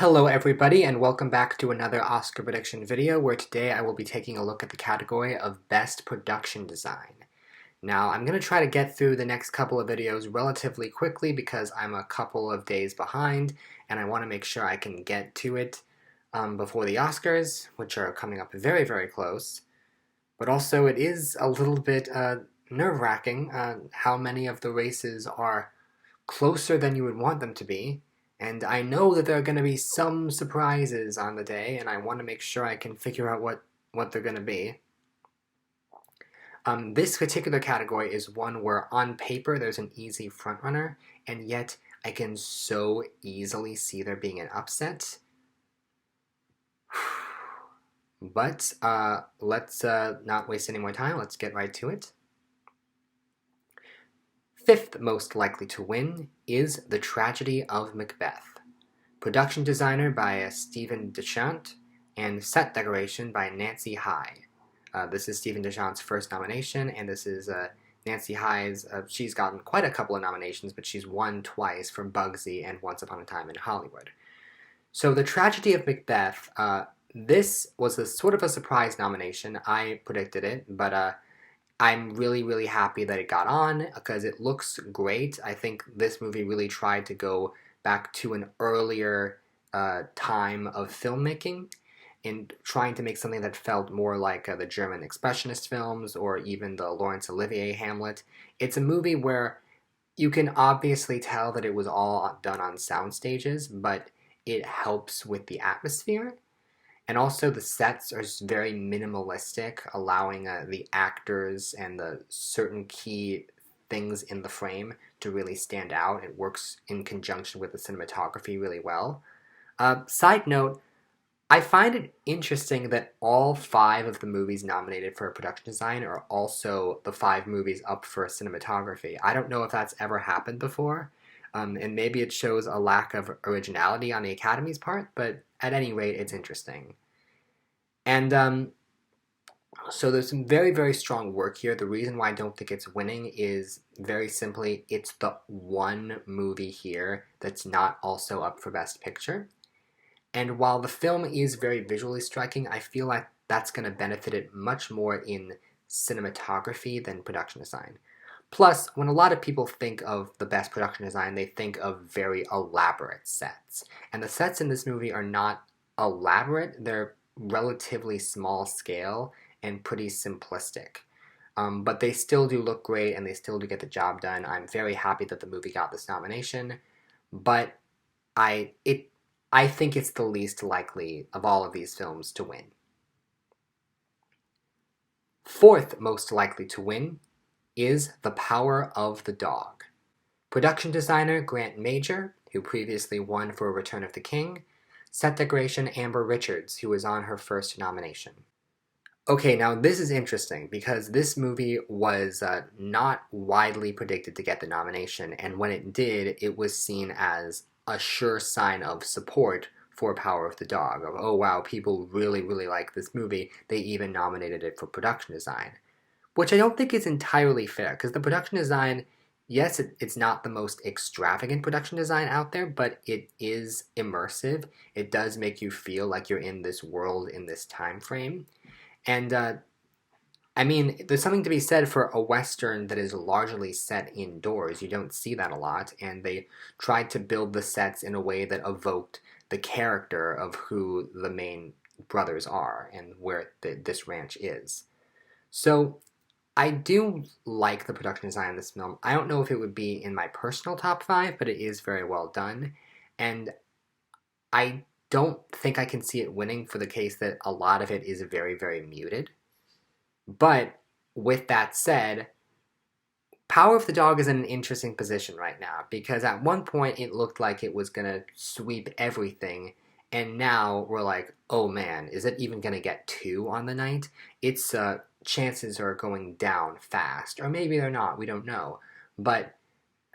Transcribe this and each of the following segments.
Hello everybody and welcome back to another Oscar prediction video where today I will be taking a look at the category of Best Production Design. Now I'm going to try to get through the next couple of videos relatively quickly because I'm a couple of days behind and I want to make sure I can get to it before the Oscars, which are coming up very close. But also it is a little bit nerve-wracking how many of the races are closer than you would want them to be. And I know that there are going to be some surprises on the day, and I want to make sure I can figure out what they're going to be. This particular category is one where on paper there's an easy frontrunner, and yet I can so easily see there being an upset. But let's not waste any more time. Let's get right to it. Fifth most likely to win is The Tragedy of Macbeth. Production designer by Stephen Deschamps and set decoration by Nancy High. This is Stephen Deschamps' first nomination, and this is Nancy High's. She's gotten quite a couple of nominations, but she's won twice for Bugsy and Once Upon a Time in Hollywood. So The Tragedy of Macbeth, this was a sort of a surprise nomination. I predicted it, but I'm really happy that it got on because it looks great. I think this movie really tried to go back to an earlier time of filmmaking in trying to make something that felt more like the German Expressionist films or even the Laurence Olivier Hamlet. It's a movie where you can obviously tell that it was all done on sound stages, but it helps with the atmosphere. And also the sets are very minimalistic, allowing the actors and the certain key things in the frame to really stand out. It works in conjunction with the cinematography really well. Side note, I find it interesting that all 5 of the movies nominated for production design are also the 5 movies up for cinematography. I don't know if that's ever happened before, and maybe it shows a lack of originality on the Academy's part, but at any rate, it's interesting. And so there's some very strong work here. The reason why I don't think it's winning is very simply it's the one movie here that's not also up for Best Picture. And while the film is very visually striking, I feel like that's going to benefit it much more in cinematography than production design. Plus, when a lot of people think of the best production design, they think of very elaborate sets. And the sets in this movie are not elaborate, they're relatively small scale and pretty simplistic. But they still do look great and they still do get the job done. I'm very happy that the movie got this nomination, but I think it's the least likely of all of these films to win. Fourth most likely to win is The Power of the Dog. Production designer Grant Major, who previously won for Return of the King. Set decoration Amber Richards, who was on her first nomination. Okay, now this is interesting because this movie was not widely predicted to get the nomination, and when it did, it was seen as a sure sign of support for Power of the Dog. Of, oh wow, people really like this movie. They even nominated it for production design. Which I don't think is entirely fair, because the production design, yes, it's not the most extravagant production design out there, but it is immersive. It does make you feel like you're in this world in this time frame. And I mean, there's something to be said for a Western that is largely set indoors. You don't see that a lot, and they tried to build the sets in a way that evoked the character of who the main brothers are and where this ranch is. So I do like the production design of this film. I don't know if it would be in my personal top 5, but it is very well done. And I don't think I can see it winning for the case that a lot of it is very muted. But with that said, Power of the Dog is in an interesting position right now because at one point it looked like it was going to sweep everything, and now we're like, oh man, is it even going to get 2 on the night? Its chances are going down fast, or maybe they're not, we don't know. But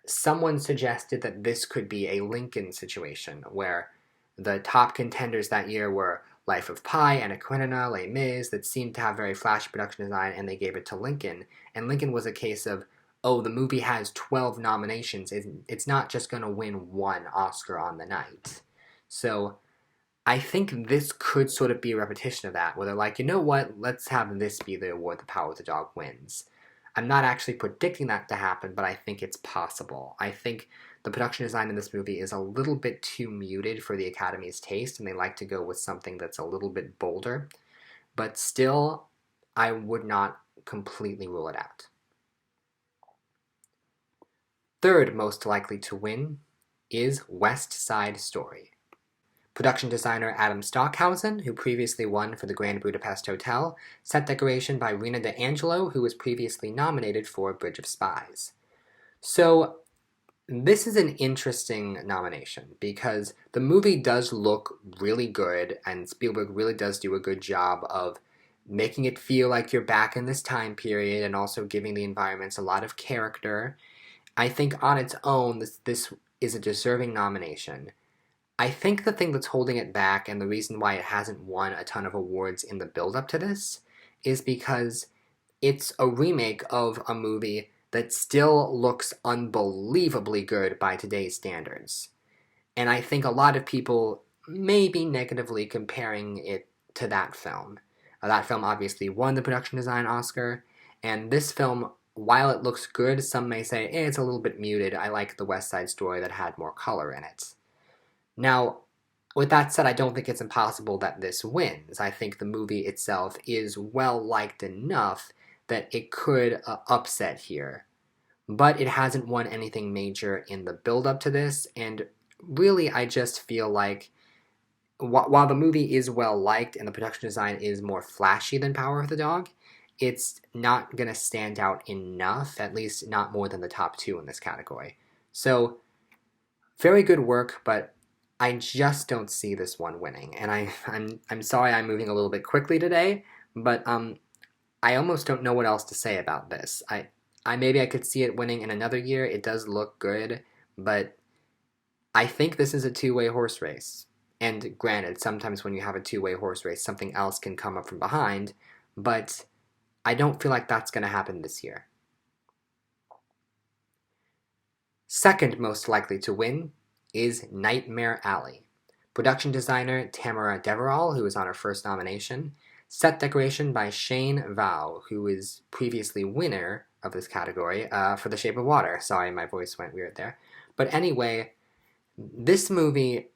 someone suggested that this could be a Lincoln situation where the top contenders that year were Life of Pi, Anna Karenina, Les Mis, that seemed to have very flashy production design, and they gave it to Lincoln. And Lincoln was a case of, oh, the movie has 12 nominations. It's not just going to win 1 Oscar on the night. So I think this could sort of be a repetition of that, where they're like, you know what, let's have this be the award The Power of the Dog wins. I'm not actually predicting that to happen, but I think it's possible. I think the production design in this movie is a little bit too muted for the Academy's taste, and they like to go with something that's a little bit bolder. But still, I would not completely rule it out. Third most likely to win is West Side Story. Production designer Adam Stockhausen, who previously won for the Grand Budapest Hotel, set decoration by Rina D'Angelo, who was previously nominated for Bridge of Spies. So this is an interesting nomination because the movie does look really good, and Spielberg really does do a good job of making it feel like you're back in this time period and also giving the environments a lot of character. I think on its own, this is a deserving nomination. I think the thing that's holding it back and the reason why it hasn't won a ton of awards in the build-up to this is because it's a remake of a movie that still looks unbelievably good by today's standards. And I think a lot of people may be negatively comparing it to that film. That film obviously won the production design Oscar, and this film, while it looks good, some may say, it's a little bit muted. I like the West Side Story that had more color in it. Now, with that said, I don't think it's impossible that this wins. I think the movie itself is well-liked enough that it could upset here. But it hasn't won anything major in the build-up to this, and really I just feel like while the movie is well-liked and the production design is more flashy than Power of the Dog, it's not going to stand out enough, at least not more than the top two in this category. So, very good work, but I just don't see this one winning, and I'm sorry I'm moving a little bit quickly today, but I almost don't know what else to say about this. Maybe I could see it winning in another year. It does look good, but I think this is a two-way horse race. And granted, sometimes when you have a two-way horse race, something else can come up from behind, but I don't feel like that's going to happen this year. Second most likely to win is Nightmare Alley. Production designer Tamara Deverall, who was on her first nomination. Set decoration by Shane Vau, who is previously winner of this category for The Shape of Water. Sorry, my voice went weird there. But anyway, this movie,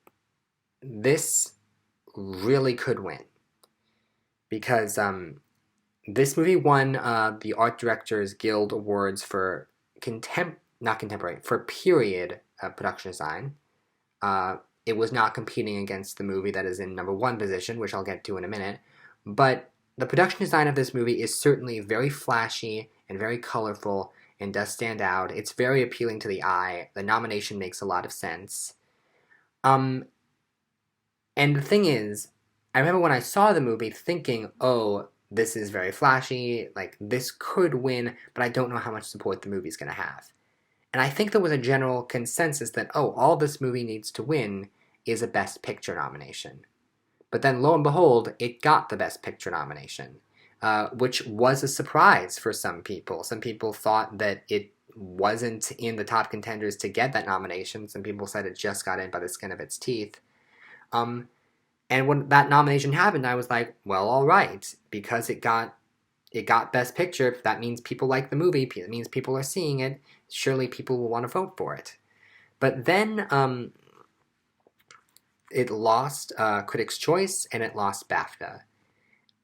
this really could win. Because this movie won the Art Directors Guild Awards for for period production design. It was not competing against the movie that is in number one position, which I'll get to in a minute. But the production design of this movie is certainly very flashy and very colorful and does stand out. It's very appealing to the eye. The nomination makes a lot of sense. And the thing is, I remember when I saw the movie thinking, oh, this is very flashy, like this could win, but I don't know how much support the movie's going to have. And I think there was a general consensus that, oh, all this movie needs to win is a Best Picture nomination. But then, lo and behold, it got the Best Picture nomination, which was a surprise for some people. Some people thought that it wasn't in the top contenders to get that nomination. Some people said it just got in by the skin of its teeth. And when that nomination happened, I was like, well, all right, because it got Best Picture, that means people like the movie, it means people are seeing it, surely people will want to vote for it. But then it lost Critics' Choice and it lost BAFTA.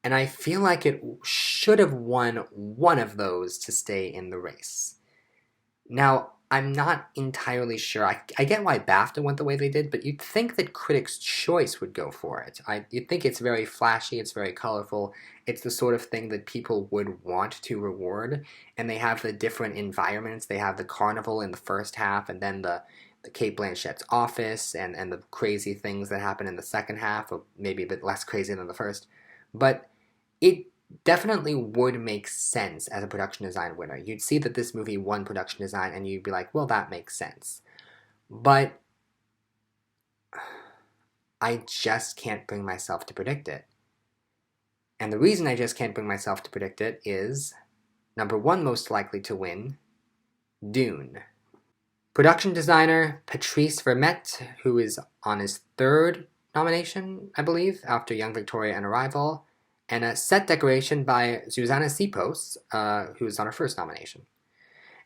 And I feel like it should have won one of those to stay in the race. Now, I'm not entirely sure. I get why BAFTA went the way they did, but you'd think that Critics' Choice would go for it. You'd think it's very flashy, it's very colorful, it's the sort of thing that people would want to reward, and they have the different environments. They have the carnival in the first half, and then the Cate Blanchett's office, and the crazy things that happen in the second half, or maybe a bit less crazy than the first. But it definitely would make sense as a production design winner. You'd see that this movie won production design and you'd be like, well, that makes sense. But I just can't bring myself to predict it. And the reason I just can't bring myself to predict it is, number one most likely to win, Dune. Production designer Patrice Vermette, who is on his third nomination, I believe, after Young Victoria and Arrival, and a set decoration by Zuzanna Sipos, who was on her first nomination.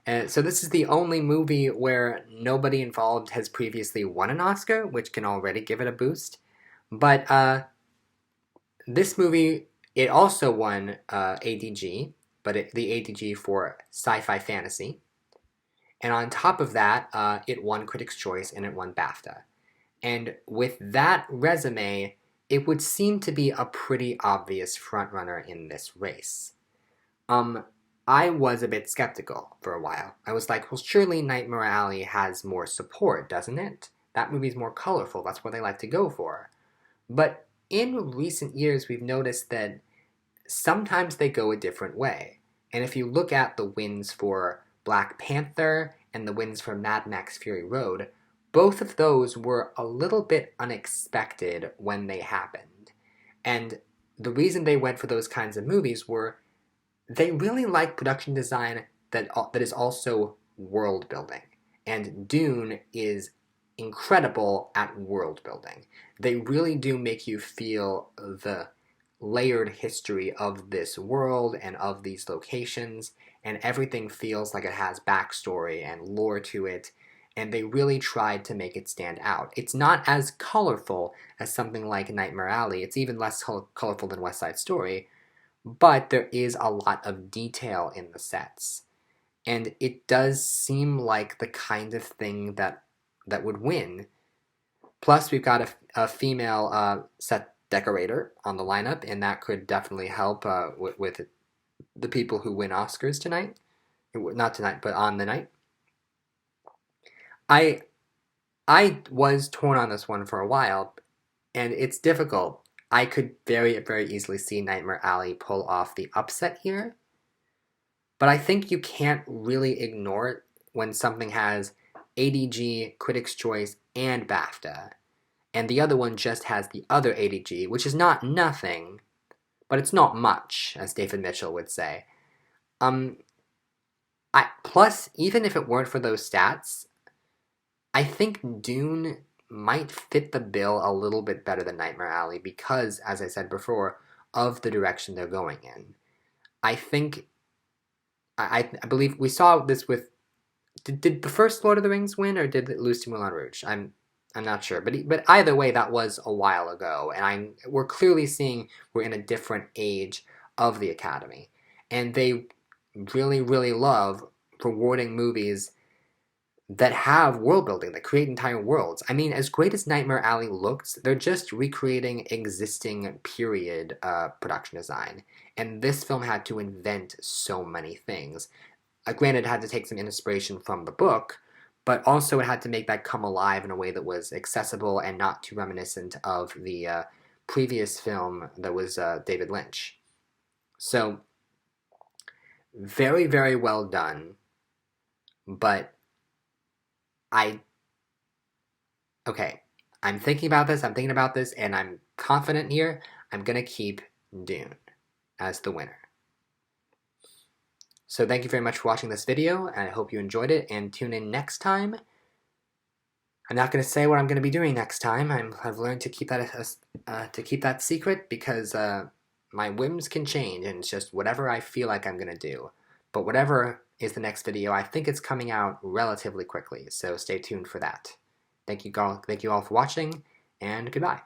And so this is the only movie where nobody involved has previously won an Oscar, which can already give it a boost. But this movie, it also won ADG, but the ADG for sci-fi fantasy. And on top of that, it won Critics' Choice and it won BAFTA. And with that resume, it would seem to be a pretty obvious frontrunner in this race. I was a bit skeptical for a while. I was like, well, surely Nightmare Alley has more support, doesn't it? That movie's more colorful. That's what they like to go for. But in recent years, we've noticed that sometimes they go a different way. And if you look at the wins for Black Panther and the wins for Mad Max Fury Road, both of those were a little bit unexpected when they happened. And the reason they went for those kinds of movies were they really like production design that is also world building. And Dune is incredible at world building. They really do make you feel the layered history of this world and of these locations, and everything feels like it has backstory and lore to it, and they really tried to make it stand out. It's not as colorful as something like Nightmare Alley. It's even less colorful than West Side Story, but there is a lot of detail in the sets. And it does seem like the kind of thing that would win. Plus, we've got a female set decorator on the lineup, and that could definitely help with the people who win Oscars tonight. Not tonight, but on the night. I was torn on this one for a while, and it's difficult. I could very, very easily see Nightmare Alley pull off the upset here, but I think you can't really ignore it when something has ADG, Critics' Choice, and BAFTA, and the other one just has the other ADG, which is not nothing, but it's not much, as David Mitchell would say. Plus, even if it weren't for those stats, I think Dune might fit the bill a little bit better than Nightmare Alley because, as I said before, of the direction they're going in. I think, I believe we saw this with, did the first Lord of the Rings win or did it lose to Moulin Rouge? I'm not sure, but either way, that was a while ago, and we're clearly seeing we're in a different age of the Academy, and they really, really love rewarding movies that have world building, that create entire worlds. I mean, as great as Nightmare Alley looks, they're just recreating existing period production design, and this film had to invent so many things. Granted, it had to take some inspiration from the book, but also it had to make that come alive in a way that was accessible and not too reminiscent of the previous film that was David Lynch. So, very, very well done, but okay, I'm thinking about this, and I'm confident here. I'm going to keep Dune as the winner. So thank you very much for watching this video, and I hope you enjoyed it, and tune in next time. I'm not going to say what I'm going to be doing next time. I've learned to keep that secret because my whims can change, and it's just whatever I feel like I'm going to do. But whatever is the next video, I think it's coming out relatively quickly, so stay tuned for that. Thank you all for watching, and goodbye.